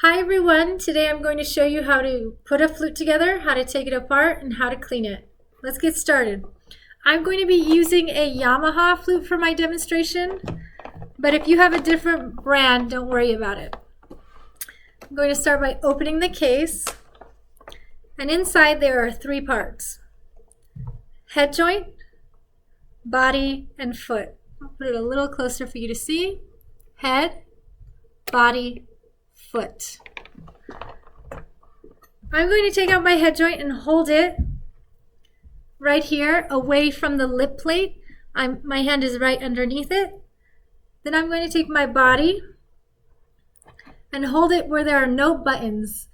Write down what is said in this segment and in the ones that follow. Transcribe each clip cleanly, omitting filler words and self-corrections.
Hi everyone, today I'm going to show you how to put a flute together, how to take it apart, and how to clean it. Let's get started. I'm going to be using a Yamaha flute for my demonstration, but if you have a different brand, don't worry about it. I'm going to start by opening the case, and inside there are three parts: head joint, body, and foot. I'll put it a little closer for you to see. Head, body, foot. I'm going to take out my head joint and hold it right here away from the lip plate. My hand is right underneath it. Then I'm going to take my body and hold it where there are no buttons.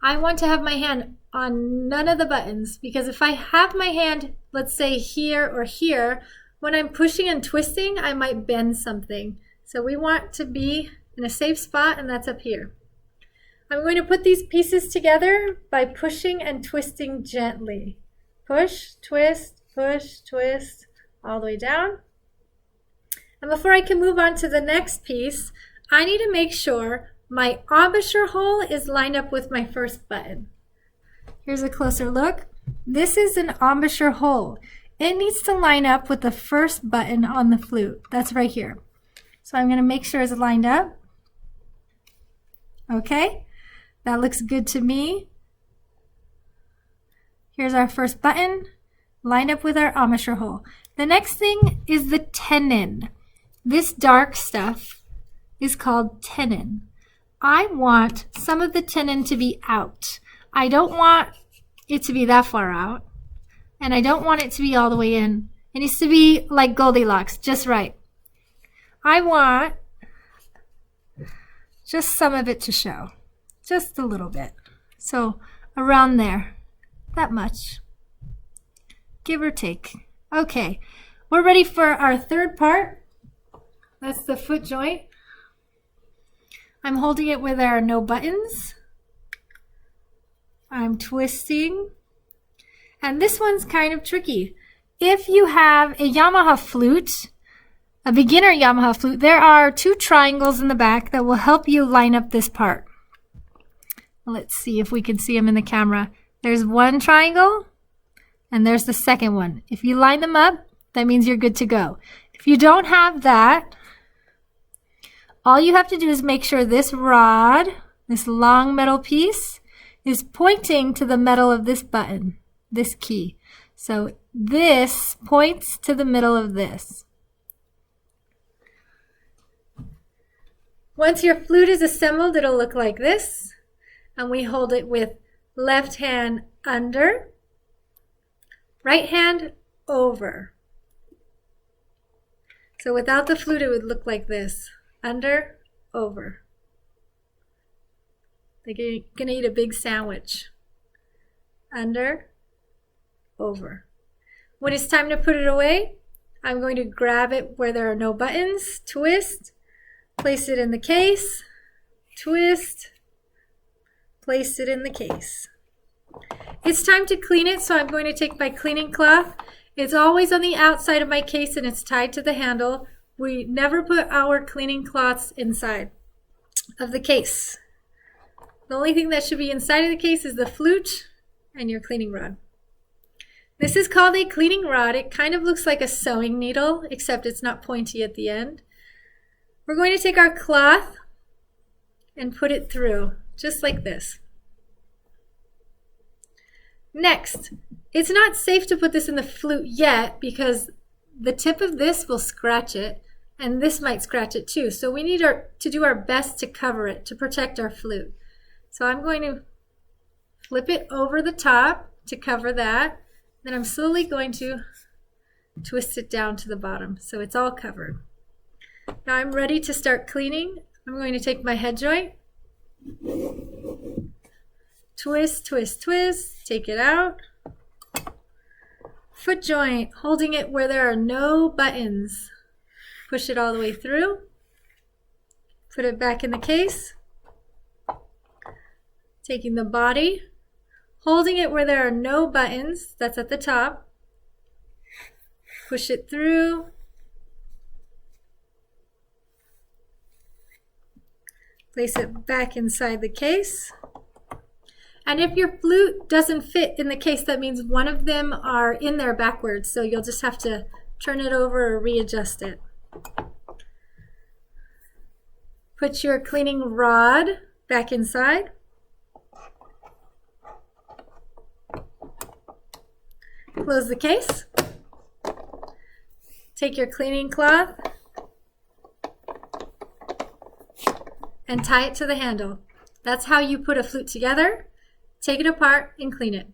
I want to have my hand on none of the buttons, because if I have my hand, let's say here or here, when I'm pushing and twisting, I might bend something. So we want to be in a safe spot, and that's up here. I'm going to put these pieces together by pushing and twisting gently. Push, twist, all the way down. And before I can move on to the next piece, I need to make sure my embouchure hole is lined up with my first button. Here's a closer look. This is an embouchure hole. It needs to line up with the first button on the flute. That's right here. So I'm going to make sure it's lined up. Okay, that looks good to me. Here's our first button, lined up with our embouchure hole. The next thing is the tenon. This dark stuff is called tenon. I want some of the tenon to be out. I don't want it to be that far out, and I don't want it to be all the way in. It needs to be like Goldilocks, just right. I want just some of it to show, just a little bit. So around there, that much, give or take. Okay, we're ready for our third part. That's the foot joint. I'm holding it where there are no buttons. I'm twisting. And this one's kind of tricky. If you have a Yamaha flute, a beginner Yamaha flute, there are two triangles in the back that will help you line up this part. Let's see if we can see them in the camera. There's one triangle, and there's the second one. If you line them up, that means you're good to go. If you don't have that, all you have to do is make sure this rod, this long metal piece, is pointing to the metal of this button, this key. So this points to the middle of this. Once your flute is assembled, it'll look like this. And we hold it with left hand under, right hand over. So without the flute, it would look like this: under, over. Like you're gonna eat a big sandwich. Under, over. When it's time to put it away, I'm going to grab it where there are no buttons, twist, place it in the case, twist, place it in the case. It's time to clean it, so I'm going to take my cleaning cloth. It's always on the outside of my case and it's tied to the handle. We never put our cleaning cloths inside of the case. The only thing that should be inside of the case is the flute and your cleaning rod. This is called a cleaning rod. It kind of looks like a sewing needle, except it's not pointy at the end. We're going to take our cloth and put it through, just like this. Next, it's not safe to put this in the flute yet, because the tip of this will scratch it, and this might scratch it too. So we need to do our best to cover it, to protect our flute. So I'm going to flip it over the top to cover that. Then I'm slowly going to twist it down to the bottom so it's all covered. Now I'm ready to start cleaning. I'm going to take my head joint, twist, twist, twist, take it out. Foot joint, holding it where there are no buttons. Push it all the way through. Put it back in the case. Taking the body, holding it where there are no buttons, that's at the top. Push it through. Place it back inside the case. And if your flute doesn't fit in the case, that means one of them are in there backwards, so you'll just have to turn it over or readjust it. Put your cleaning rod back inside. Close the case. Take your cleaning cloth and tie it to the handle. That's how you put a flute together. Take it apart and clean it.